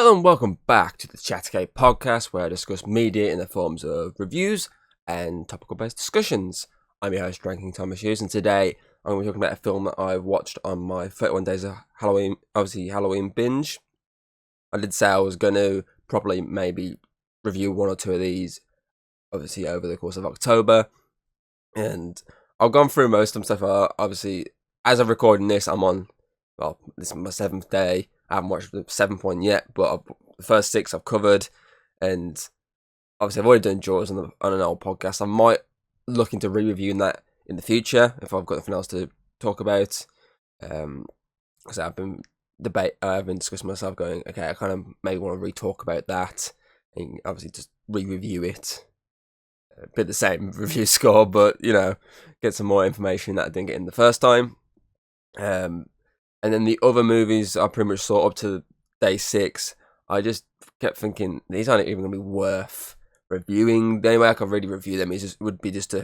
Hello and welcome back to the Chattergate podcast, where I discuss media in the forms of reviews and topical-based discussions. I'm your host, Drinking Thomas Hughes, and today I'm going to be talking about a film that I watched on my 31 Days of Halloween, Halloween binge. I did say I was going to probably maybe review one or two of these, obviously over the course of October, and I've gone through most of them so far. Obviously, as I'm recording this, this is my 7th day. I haven't watched the 7th one yet, but the first 6 I've covered, and obviously I've already done Jaws on an old podcast. I might look into re-reviewing that in the future if I've got nothing else to talk about. Because I've been discussing myself, going, okay, I kind of maybe want to re-talk about that, and obviously just re-review it. A bit the same review score, but get some more information that I didn't get in the first time. And then the other movies I pretty much saw up to day 6. I just kept thinking, these aren't even going to be worth reviewing. The only way I could really review them would be just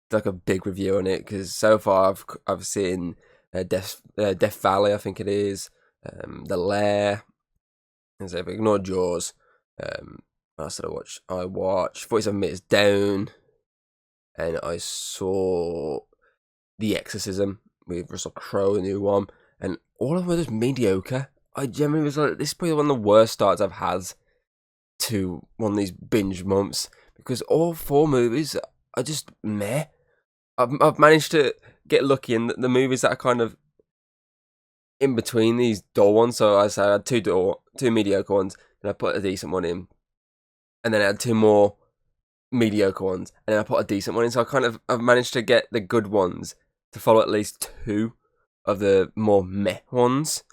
like a big review on it, because so far I've seen Death Valley, I think it is, The Lair, and so if I ignore Jaws, what else did I watch? I watched 47 Meters Down, and I saw The Exorcism with Russell Crowe, the new one. And all of them were just mediocre. I generally was like, this is probably one of the worst starts I've had to one of these binge months, because all 4 movies are just meh. I've managed to get lucky in the movies that are kind of in between these dull ones. So I had two mediocre ones, and I put a decent one in, and then I had 2 more mediocre ones, and then I put a decent one in. So I've managed to get the good ones to follow at least 2 of the more meh ones,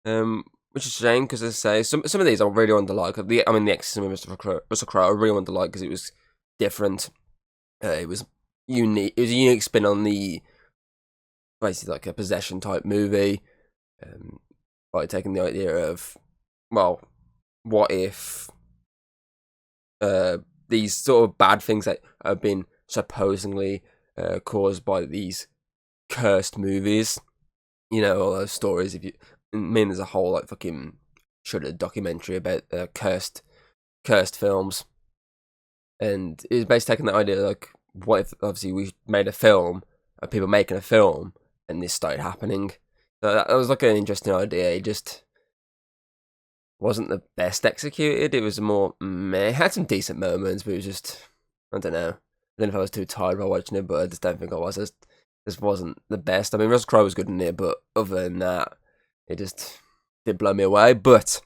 which is a shame, because as I say, some of these I really want to like. The Exorcism with Russell Crowe I really want to like because it was different. It was unique. It was a unique spin on the basically like a possession type movie. Like taking the idea of, well, what if these sort of bad things that have been supposedly caused by these cursed movies. All those stories. There's a whole like fucking shudder documentary about cursed films, and it was basically taking the idea like, what if obviously we made a film of people making a film, and this started happening. So that was like an interesting idea. It just wasn't the best executed. It was more meh. It had some decent moments, but it was just, I don't know. I don't know if I was too tired while watching it, but I just don't think I was. This wasn't the best. I mean, Russell Crowe was good in it, but other than that, it just did blow me away. But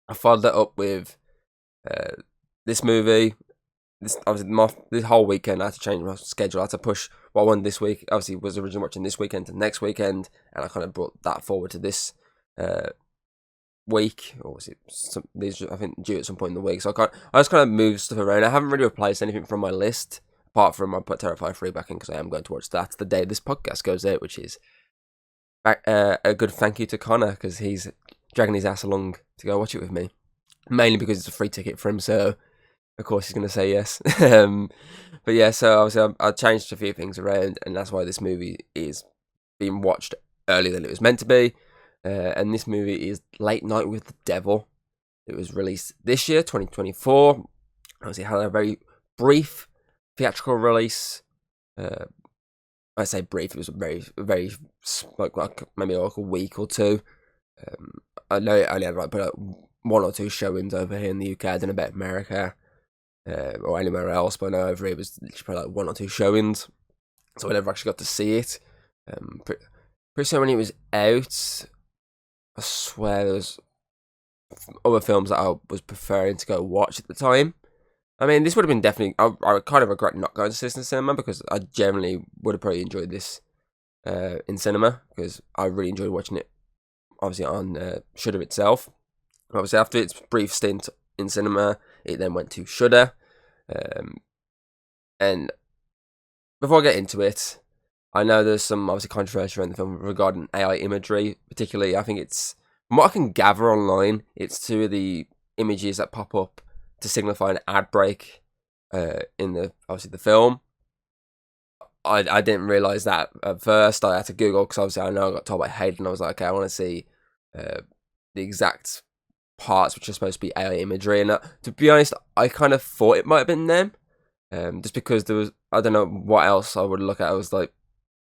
I followed that up with this movie. This whole weekend I had to change my schedule. I had to push what I wanted this week. Obviously, was originally watching this weekend to next weekend, and I kind of brought that forward to this week. Or was it these? I think due at some point in the week. So I just kind of moved stuff around. I haven't really replaced anything from my list, apart from I put Terrifier 3 back in, because I am going to watch that the day this podcast goes out, which is a good thank you to Connor, because he's dragging his ass along to go watch it with me. Mainly because it's a free ticket for him, so of course he's going to say yes. But yeah, so obviously I changed a few things around, and that's why this movie is being watched earlier than it was meant to be. And this movie is Late Night with the Devil. It was released this year, 2024. Obviously, it had a very brief theatrical release. I say brief, it was a very like maybe like a week or 2. I know it only had like 1 or 2 showings over here in the UK. I don't know about America or anywhere else, but I know over here it was literally probably like 1 or 2 showings, so I never actually got to see it. Pretty soon when it was out, I swear there was other films that I was preferring to go watch at the time. I mean, this would have been definitely. I kind of regret not going to see this in cinema, because I generally would have probably enjoyed this in cinema, because I really enjoyed watching it, obviously on Shudder itself. Obviously, after its brief stint in cinema, it then went to Shudder. And before I get into it, I know there's some obviously controversy around the film regarding AI imagery. Particularly, I think it's, from what I can gather online, it's 2 of the images that pop up to signify an ad break in the film. I didn't realise that at first. I had to Google, because obviously I know I got told by Hayden. I was like, okay, I want to see the exact parts which are supposed to be AI imagery, and to be honest, I kind of thought it might have been them, just because there was, I don't know what else I would look at. I was like,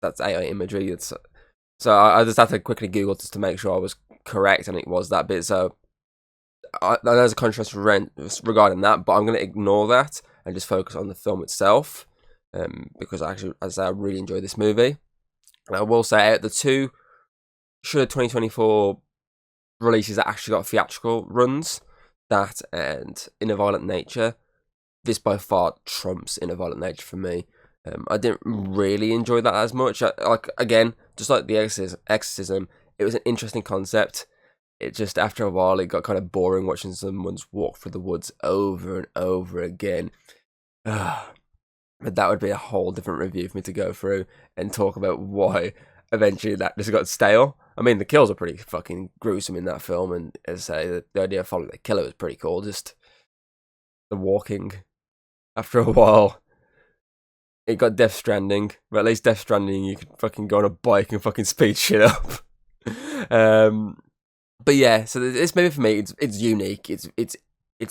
that's AI imagery. So I just had to quickly Google just to make sure I was correct, and it was that bit. So there's a contrast regarding that, but I'm going to ignore that and just focus on the film itself, because actually, as I say, I really enjoyed this movie. And I will say, out of the two Shudder 2024 releases that actually got theatrical runs, that and In a Violent Nature, this by far trumps In a Violent Nature for me. I didn't really enjoy that as much. Again, just like the Exorcism, it was an interesting concept. It just, after a while, it got kind of boring watching someone's walk through the woods over and over again. But that would be a whole different review for me to go through and talk about why eventually that just got stale. I mean, the kills are pretty fucking gruesome in that film, and as I say, the idea of following the killer was pretty cool. Just the walking, after a while, it got Death Stranding, but at least Death Stranding you could fucking go on a bike and fucking speed shit up. But yeah, so this movie for me, it's unique. It's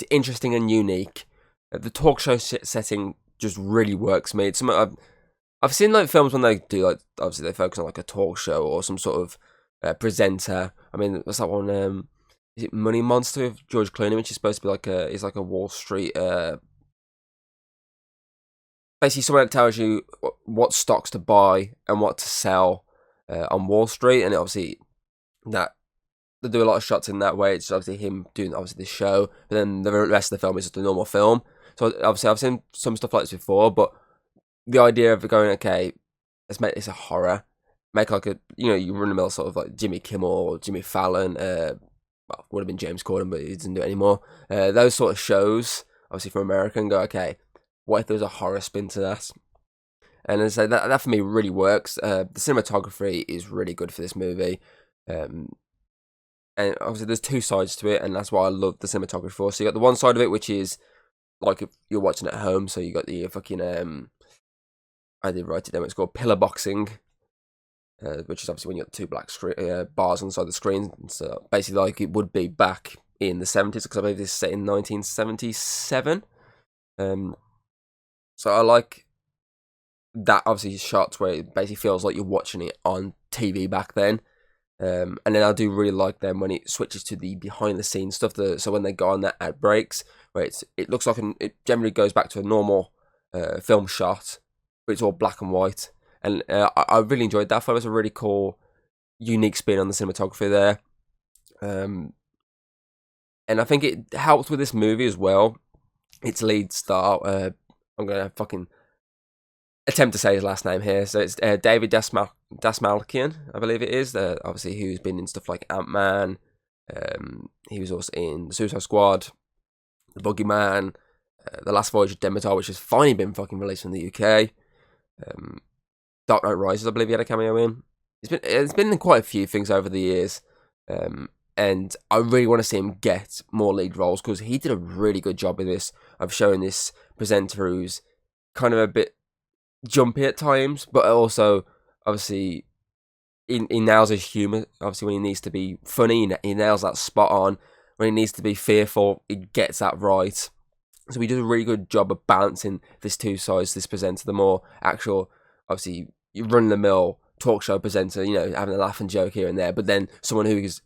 interesting and unique. The talk show setting just really works for me. It's something I've seen like films when they do, like, obviously they focus on like a talk show or some sort of presenter. I mean, what's that one? Is it Money Monster with George Clooney, which is supposed to be like a Wall Street, basically someone that tells you what stocks to buy and what to sell on Wall Street, and obviously that they do a lot of shots in that way. It's obviously him doing obviously the show, but then the rest of the film is just a normal film. So obviously I've seen some stuff like this before, but the idea of going, okay, let's make this a horror, make like a, you run the mill sort of like Jimmy Kimmel or Jimmy Fallon, well, would have been James Corden, but he doesn't do it anymore. Those sort of shows, obviously from America, and go, okay, what if there was a horror spin to that? And as I say, that for me really works. The cinematography is really good for this movie. And obviously there's two sides to it, and that's why I love the cinematography for. So you got the one side of it, which is like if you're watching at home, so you got the fucking, I did write it down, it's called pillar boxing, which is obviously when you got the two black bars on the side of the screen. So basically like it would be back in the 70s, because I believe this is set in 1977. So I like that, obviously, shots where it basically feels like you're watching it on TV back then. And then I do really like them when it switches to the behind the scenes stuff. So when they go on that ad breaks, where it looks like it generally goes back to a normal film shot, but it's all black and white. And I really enjoyed that. I thought it was a really cool, unique spin on the cinematography there. And I think it helped with this movie as well. Its lead star, I'm going to fucking attempt to say his last name here. So it's David Dasmalkian, I believe it is. Obviously, who's been in stuff like Ant-Man. He was also in The Suicide Squad, The Boogeyman, The Last Voyage of Demeter, which has finally been fucking released in the UK. Dark Knight Rises, I believe he had a cameo in. It's been in quite a few things over the years. And I really want to see him get more lead roles, because he did a really good job in this of showing this presenter who's kind of a bit jumpy at times, but also obviously he nails his humour. Obviously when he needs to be funny, he nails that spot on. When he needs to be fearful, he gets that right. So he does a really good job of balancing this two sides, this presenter, the more actual, obviously, you run-of-the-mill talk show presenter, having a laugh and joke here and there, but then someone who's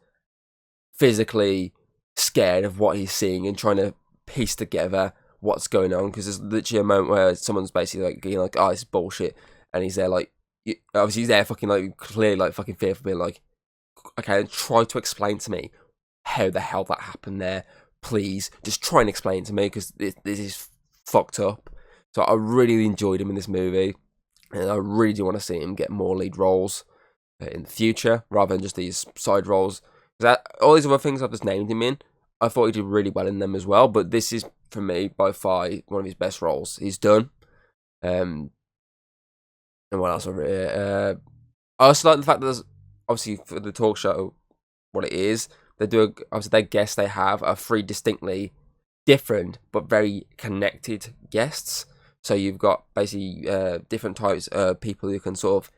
physically scared of what he's seeing and trying to piece together what's going on, because there's literally a moment where someone's basically like being like, oh, this is bullshit, and he's there like, obviously he's there fucking like clearly like fucking fearful, being like, okay, try to explain to me how the hell that happened there, please, just try and explain to me, because this is fucked up. So I really enjoyed him in this movie, and I really do want to see him get more lead roles in the future, rather than just these side roles. All these other things I've just named him in, I thought he did really well in them as well, but this is, for me, by far one of his best roles he's done. And what else? I also like the fact that there's, obviously, for the talk show, what it is, obviously their guests they have are three distinctly different but very connected guests. So you've got basically different types of people who can sort of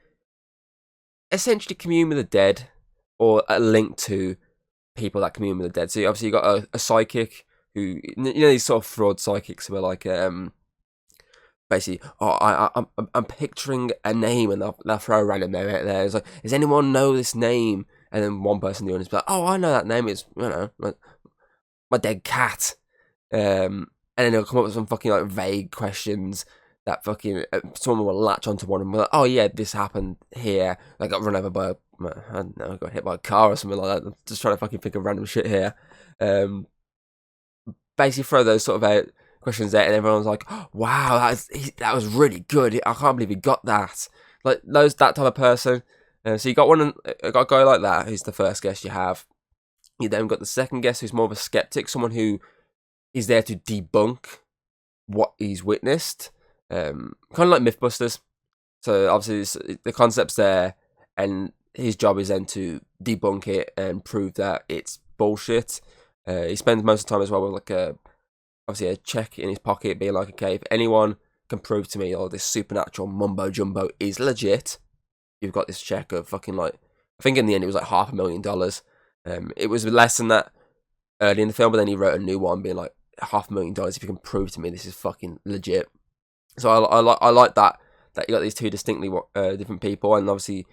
essentially commune with the dead, or a link to people that commune with the dead. So obviously you got a psychic who, these sort of fraud psychics who are like, basically, I'm picturing a name, and they'll throw a random name out there. It's like, does anyone know this name? And then one person in the audience will be like, oh, I know that name. It's, my dead cat. And then they'll come up with some fucking like vague questions that fucking someone will latch onto one and be like, oh yeah, this happened here. I got run over by I don't know, I got hit by a car or something like that. I'm just trying to fucking think of random shit here. Basically throw those sort of out questions there, and everyone's like, oh, wow, that was really good. I can't believe he got that. Like that type of person. So you got a guy like that who's the first guest you have. You then got the second guest who's more of a skeptic, someone who is there to debunk what he's witnessed. Kind of like Mythbusters. So obviously the concept's there, and his job is then to debunk it and prove that it's bullshit. He spends most of the time as well with like obviously a check in his pocket, being like, okay, if anyone can prove to me, this supernatural mumbo jumbo is legit, you've got this check of fucking like, I think in the end it was like $500,000. It was less than that early in the film, but then he wrote a new one being like $500,000 if you can prove to me this is fucking legit. So I like that you got these two distinctly different people, and obviously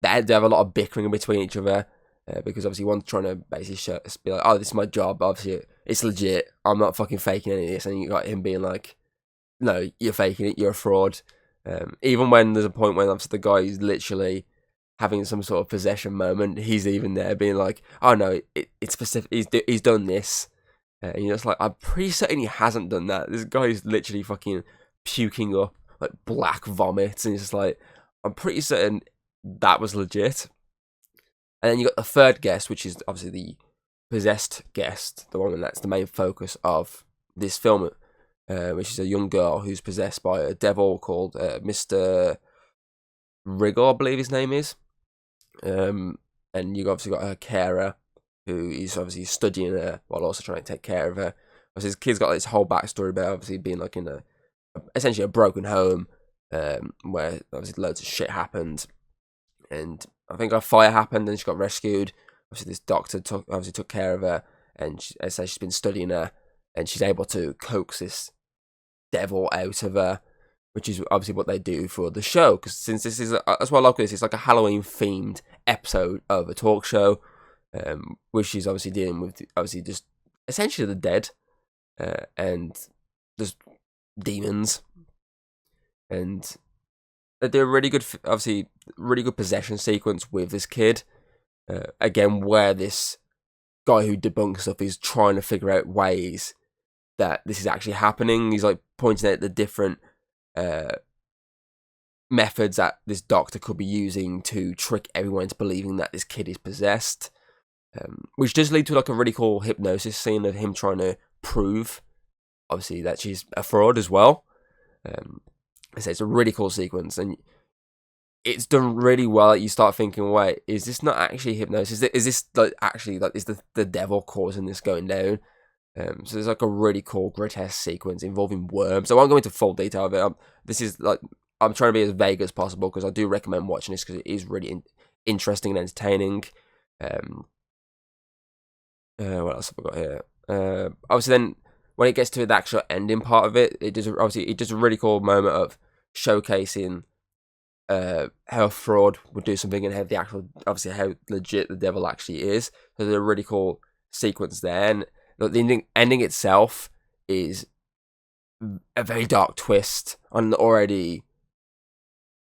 they have a lot of bickering between each other. Because obviously one's trying to basically be like, oh, this is my job, obviously it's legit, I'm not fucking faking any of this, and you got him being like, no, you're faking it, you're a fraud. Even when there's a point when obviously the guy is literally having some sort of possession moment, he's even there being like, oh no, it's specific, he's done this. And you're just like, I'm pretty certain he hasn't done that. This guy is literally fucking puking up like black vomit, and it's just like, I'm pretty certain that was legit. And then you got the third guest, which is obviously the possessed guest, the one that's the main focus of this film, which is a young girl who's possessed by a devil called Mr. Riggle, I believe his name is. And you've obviously got her carer, who is obviously studying her while also trying to take care of her. Obviously, this kid's got this whole backstory about obviously being like in essentially a broken home, where obviously loads of shit happened. And I think a fire happened and she got rescued. Obviously, this doctor took care of her, and as I say, she's been studying her, and she's able to coax this devil out of her, which is obviously what they do for the show. Because since this is, that's what I like this, it's like a Halloween themed episode of a talk show, which is obviously dealing with obviously just essentially the dead, and just demons, and they do a really good, obviously, really good possession sequence with this kid. Again, where this guy who debunks stuff is trying to figure out ways that this is actually happening. He's like pointing out the different methods that this doctor could be using to trick everyone into believing that this kid is possessed. Which does lead to like a really cool hypnosis scene of him trying to prove, obviously, that she's a fraud as well. So it's a really cool sequence, and it's done really well. You start thinking, wait, is this not actually hypnosis? Is this like actually like is the devil causing this going down? So there's like a really cool grotesque sequence involving worms. I won't go into full detail of it. This is like, I'm trying to be as vague as possible because I do recommend watching this because it is really interesting and entertaining. What else have I got here? Obviously, then when it gets to the actual ending part of it, it does a really cool moment of showcasing how a fraud would do something and how the actual, obviously, how legit the devil actually is. So there's a really cool sequence there, and the ending itself is a very dark twist on an already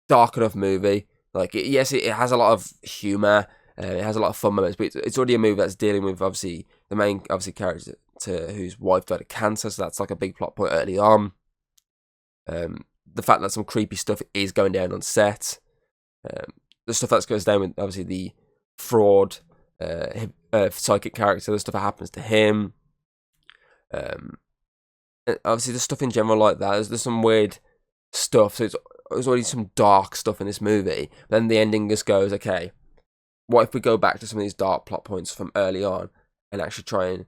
dark enough movie. Like, yes, it has a lot of humor, it has a lot of fun moments, but it's already a movie that's dealing with obviously the main character whose wife died of cancer, so that's like a big plot point early on. The fact that some creepy stuff is going down on set, the stuff that goes down with obviously the fraud psychic character, the stuff that happens to him, obviously the stuff in general like that. There's some weird stuff, so there's already some dark stuff in this movie. Then the ending just goes, okay, what if we go back to some of these dark plot points from early on and actually try and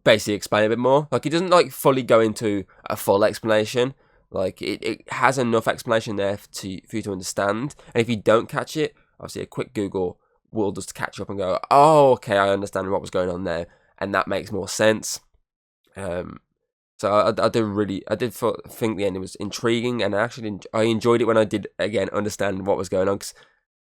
basically explain a bit more? Like, it doesn't like fully go into a full explanation. Like, it has enough explanation there for you to understand. And if you don't catch it, obviously a quick Google world does to catch up and go, oh, okay, I understand what was going on there, and that makes more sense. So I did think the ending was intriguing, and I enjoyed it when I did again understand what was going on, because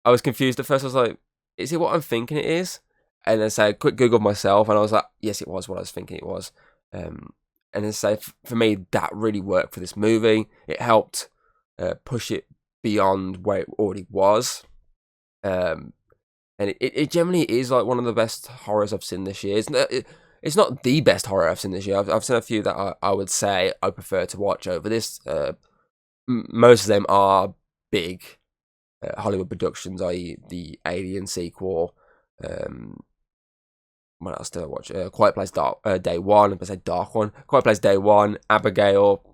I was confused at first. I was like, is it what I'm thinking it is? And then say, quick Google myself, and I was like, yes, it was what I was thinking it was. And then say, for me, that really worked for this movie. It helped push it beyond where it already was. And it generally is like one of the best horrors I've seen this year. It's not the best horror I've seen this year. I've seen a few that I would say I prefer to watch over this. Most of them are big Hollywood productions, i.e. the Alien sequel. What else did I watch? Quiet Place Day One. I say Dark One. Quiet Place Day One. Abigail.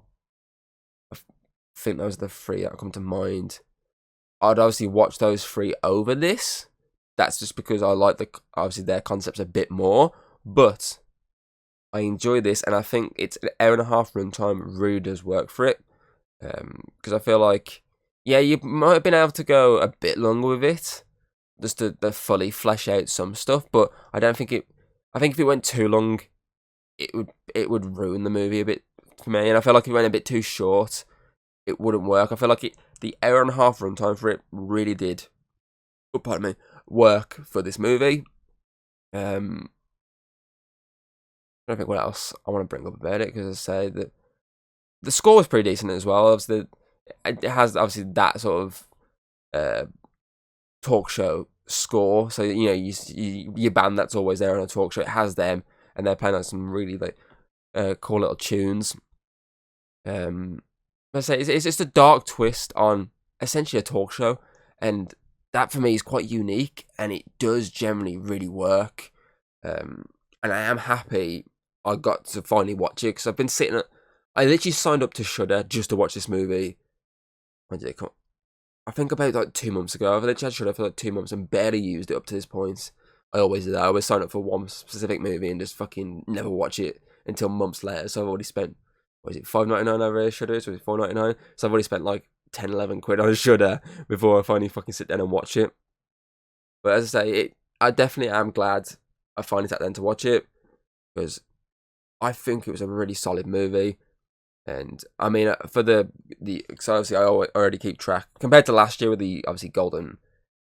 I think those are the three that come to mind. I'd obviously watch those three over this. That's just because I like obviously their concepts a bit more. But I enjoy this, and I think it's an hour and a half runtime really does work for it. Because I feel like, yeah, you might have been able to go a bit longer with it, just to fully flesh out some stuff. But I don't think it. I think if it went too long, it would ruin the movie a bit for me. And I feel like if it went a bit too short, it wouldn't work. I feel like the hour and a half runtime for it really did, work for this movie. I don't think what else I want to bring up about it, because I say that the score was pretty decent as well. Obviously, it has obviously that sort of talk show score. So your band that's always there on a talk show, it has them, and they're playing like some really cool little tunes. I say it's just a dark twist on essentially a talk show, and that for me is quite unique, and it does generally really work. And I am happy I got to finally watch it, because I've been I literally signed up to Shudder just to watch this movie. When did it come? I think about 2 months ago. I've literally had Shudder for 2 months and barely used it up to this point. I always do that. I always sign up for one specific movie and just fucking never watch it until months later. So I've already spent, what is it, $5.99 over Shudder? So it's $4.99. So I've already spent like 10, 11 quid on Shudder before I finally fucking sit down and watch it. But as I say, I definitely am glad I finally sat down to watch it, because I think it was a really solid movie. And I mean, for so obviously I already keep track compared to last year with the obviously Golden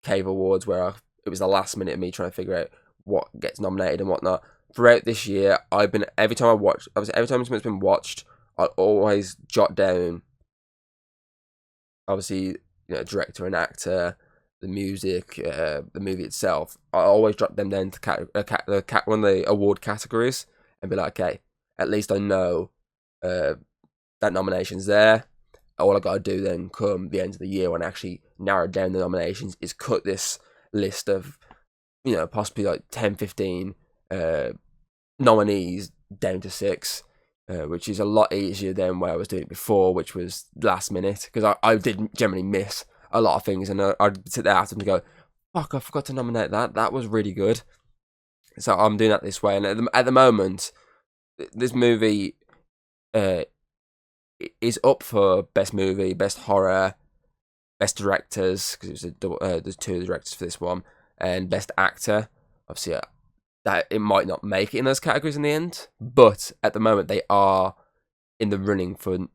Cave Awards, where it was the last minute of me trying to figure out what gets nominated and whatnot. Throughout this year, every time something's been watched, I always jot down, obviously, director and actor, the music, the movie itself. I always jot them down to one of the award categories and be like, okay, at least I know that nomination's there. All I gotta do then, come the end of the year when I actually narrow down the nominations, is cut this list of, possibly like 10, 15 nominees down to 6, which is a lot easier than where I was doing it before, which was last minute, because I did generally miss a lot of things, and I'd sit there after and go, fuck, I forgot to nominate that. That was really good. So I'm doing that this way, and at the moment, this movie is up for best movie, best horror, best directors, because it was there's 2 directors for this one, and best actor. Obviously, that it might not make it in those categories in the end, but at the moment they are in the running for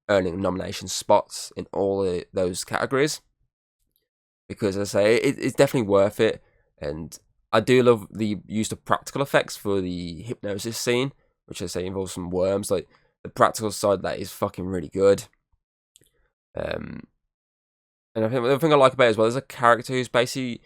earning nomination spots in all those categories. Because as I say, it's definitely worth it, and I do love the use of practical effects for the hypnosis scene, which I say involves some worms. Like, the practical side of that is fucking really good. And I think the thing I like about it as well, there's a character who's basically,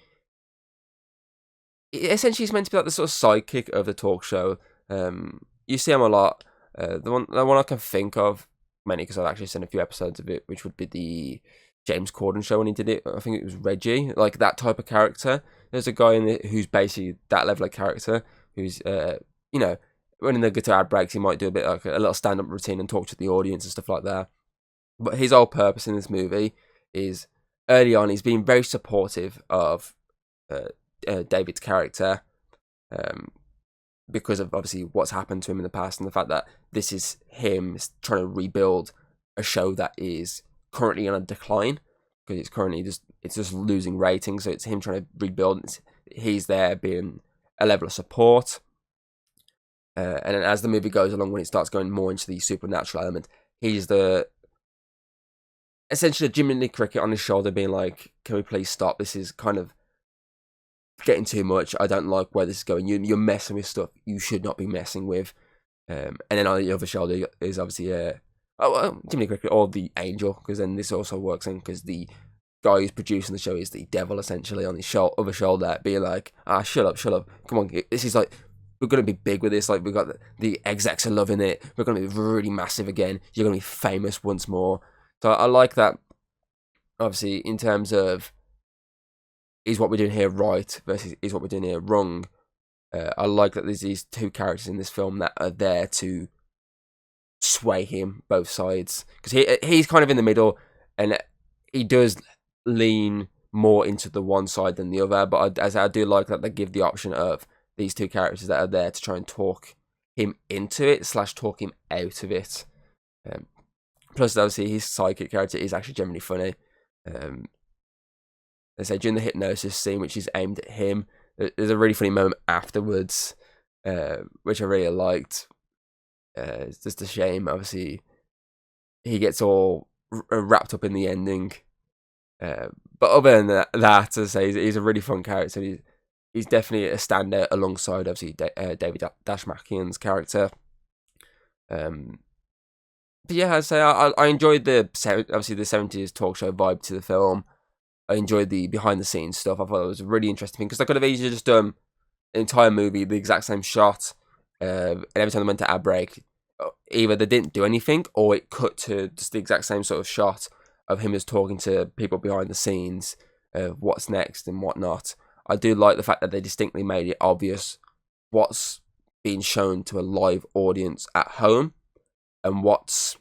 essentially, he's meant to be like the sort of sidekick of the talk show. You see him a lot. The one I can think of, mainly because I've actually seen a few episodes of it, which would be the James Corden show when he did it. I think it was Reggie, like that type of character. There's a guy in it who's basically that level of character, who's when the guitar breaks, he might do a bit like a little stand-up routine and talk to the audience and stuff like that. But his whole purpose in this movie is, early on, he's been very supportive of David's character, because of obviously what's happened to him in the past, and the fact that this is him trying to rebuild a show that is currently on a decline. because it's currently just losing ratings. So it's him trying to rebuild. He's there being a level of support. And then as the movie goes along, when it starts going more into the supernatural element, he's essentially Jiminy Cricket on his shoulder being like, can we please stop? This is kind of getting too much. I don't like where this is going. You're messing with stuff you should not be messing with. And then on the other shoulder is obviously Jiminy Cricket or the Angel, because then this also works in because the guy who's producing the show is the devil essentially on his other shoulder, being like, shut up, come on, this is like, we're going to be big with this, like, we've got the execs are loving it, we're going to be really massive again, you're going to be famous once more. So I like that, obviously, in terms of, is what we're doing here right versus is what we're doing here wrong. I like that there's these two characters in this film that are there to sway him both sides, because he's kind of in the middle, and he does lean more into the one side than the other, but I do like that they give the option of these two characters that are there to try and talk him into it / talk him out of it. Plus, obviously, his sidekick character is actually generally funny. They say during the hypnosis scene, which is aimed at him, there's a really funny moment afterwards, which I really liked. It's just a shame, obviously, he gets all wrapped up in the ending. But other than that, as I say, he's a really fun character. He's definitely a standout alongside, obviously, David Dashmakian's character. But yeah, I'd say I enjoyed the 70s talk show vibe to the film. I enjoyed the behind the scenes stuff. I thought it was a really interesting thing, because I could have easily just done an entire movie, the exact same shot, and every time they went to ad break, either they didn't do anything, or it cut to just the exact same sort of shot of him just talking to people behind the scenes, what's next and whatnot. I do like the fact that they distinctly made it obvious what's being shown to a live audience at home and what's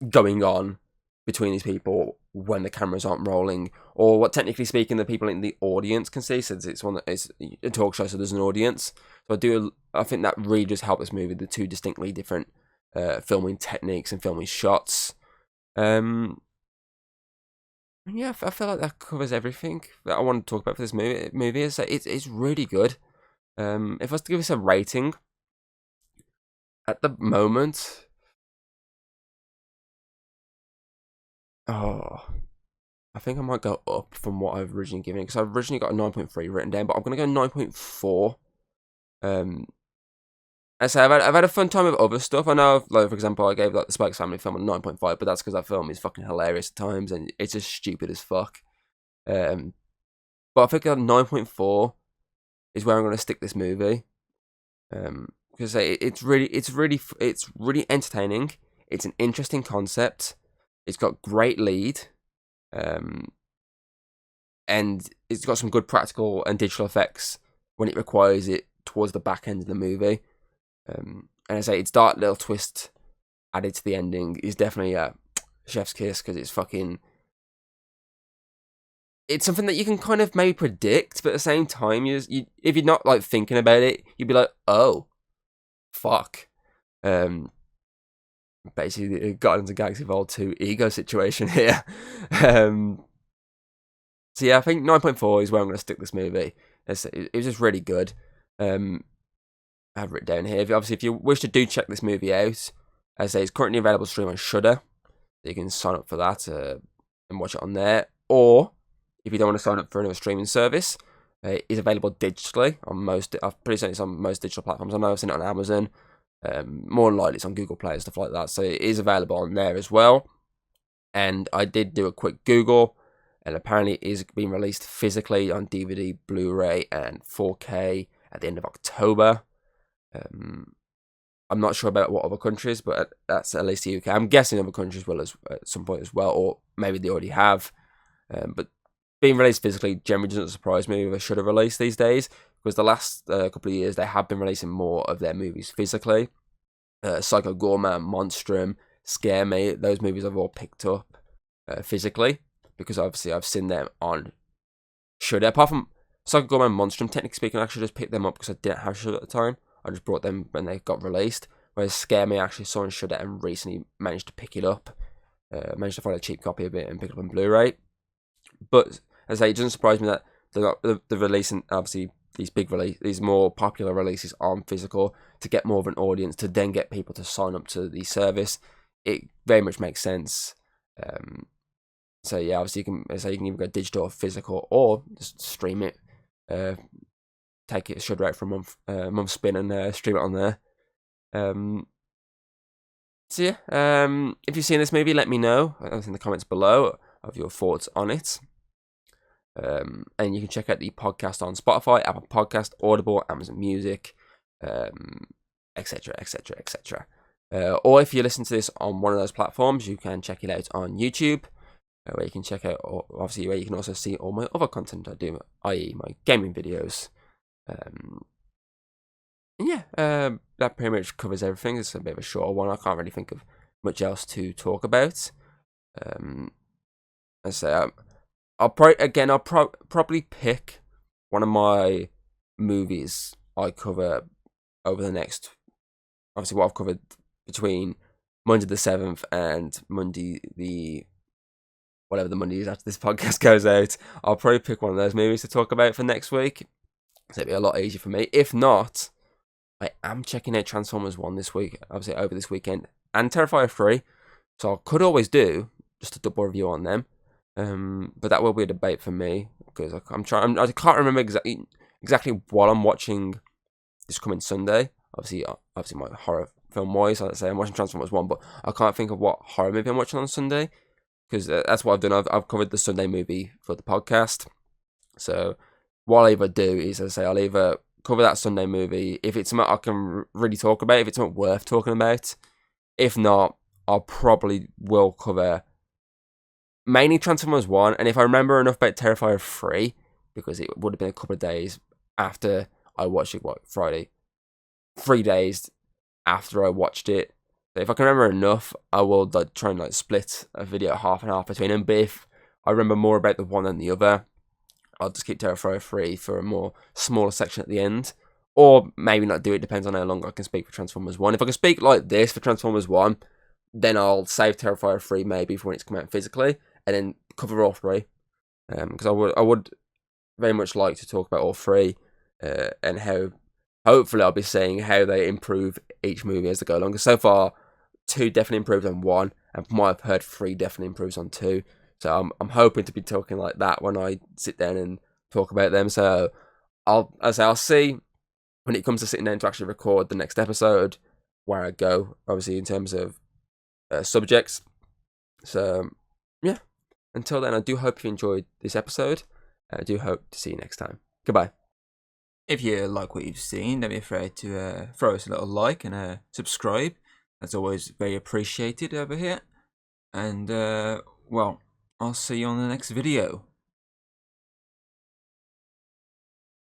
going on between these people when the cameras aren't rolling, or what, technically speaking, the people in the audience can see, since it's a talk show, so there's an audience. So I think that really does help this movie, the two distinctly different filming techniques and filming shots. Yeah, I feel like that covers everything that I want to talk about for this movie. It's really good. If I was to give this a rating, at the moment, I think I might go up from what I've originally given, because I've originally got a 9.3 written down, but I'm going to go 9.4. I say I've had a fun time with other stuff. I know, like, for example, I gave like the Spikes Family film a 9.5, but that's because that film is fucking hilarious at times, and it's just stupid as fuck. But I think 9.4 is where I'm going to stick this movie. Because it's really entertaining. It's an interesting concept. It's got great lead, and it's got some good practical and digital effects when it requires it towards the back end of the movie. And I say its dark little twist added to the ending is definitely a chef's kiss, because it's something that you can kind of maybe predict, but at the same time, if you're not like thinking about it, you'd be like, oh, fuck. Basically, the Guardians of the Galaxy Vol 2 ego situation here. So yeah, I think 9.4 is where I'm going to stick this movie. It was just really good. I have written down here. If you wish to check this movie out, as I say, it's currently available to stream on Shudder. You can sign up for that and watch it on there. Or if you don't want to sign up for another streaming service, it's available digitally on most. I'm pretty certain it's on most digital platforms. I know I've seen it on Amazon. More than likely it's on Google Play and stuff like that, so it is available on there as well. And I did do a quick Google, and apparently it is being released physically on DVD, Blu-ray and 4K at the end of October. I'm not sure about what other countries, but that's at least the UK. I'm guessing other countries will at some point as well, or maybe they already have. But being released physically generally doesn't surprise me with a Shudder release these days, because the last couple of years they have been releasing more of their movies physically. Psycho Gorman, Monstrum, Scare Me, those movies I've all picked up physically, because obviously I've seen them on Shudder. Apart from Psycho Gorman and Monstrum, technically speaking, I actually just picked them up because I didn't have Shudder at the time. I just brought them when they got released. Whereas Scare Me I actually saw on Shudder and recently managed to pick it up. Managed to find a cheap copy of it and pick it up on Blu-ray. But as I say, it doesn't surprise me that they're releasing obviously these more popular releases on physical to get more of an audience, to then get people to sign up to the service. It very much makes sense. So yeah, obviously you can either go digital or physical, or just stream it. Take it shudder out for a month spin and stream it on there. So yeah, if you've seen this movie, let me know in the comments below of your thoughts on it. And you can check out the podcast on Spotify, Apple Podcast, Audible, Amazon Music, etc., etc., etc. Or if you listen to this on one of those platforms, you can check it out on YouTube, where you can check out, obviously, where you can also see all my other content I do, i.e. my gaming videos. That pretty much covers everything. It's a bit of a short one. I can't really think of much else to talk about. I say, I'll probably pick one of my movies I cover over the next, obviously what I've covered between Monday the 7th and Monday the, whatever the Monday is after this podcast goes out. I'll probably pick one of those movies to talk about for next week. So it'll be a lot easier for me. If not, I am checking out Transformers 1 this week, obviously over this weekend, and Terrifier 3. So I could always do just a double review on them. But that will be a debate for me, because I can't remember exactly what I'm watching this coming Sunday. Obviously my horror film wise, let's say I'm watching Transformers 1, but I can't think of what horror movie I'm watching on Sunday, because that's what I've done. I've covered the Sunday movie for the podcast. So what I'll either do is, as I say, I'll either cover that Sunday movie if it's something I can really talk about, if it's something worth talking about. If not, I'll probably will cover mainly Transformers 1, and if I remember enough about Terrifier 3, because it would have been a couple of days after I watched it, Friday? 3 days after I watched it. So if I can remember enough, I will try and split a video half and half between them. But if I remember more about the one than the other, I'll just keep Terrifier 3 for a more smaller section at the end. Or maybe not do it, depends on how long I can speak for Transformers 1. If I can speak like this for Transformers 1, then I'll save Terrifier 3 maybe for when it's come out physically, and then cover all three. Because I would very much like to talk about all three, and how, hopefully I'll be seeing how they improve each movie as they go along. Because so far, 2 definitely improved on 1, and from what I've heard, 3 definitely improves on 2. So I'm hoping to be talking like that when I sit down and talk about them. So I'll see when it comes to sitting down to actually record the next episode where I go, obviously in terms of subjects. So yeah, until then, I do hope you enjoyed this episode. I do hope to see you next time. Goodbye. If you like what you've seen, don't be afraid to throw us a little like and subscribe. That's always very appreciated over here. And well, I'll see you on the next video.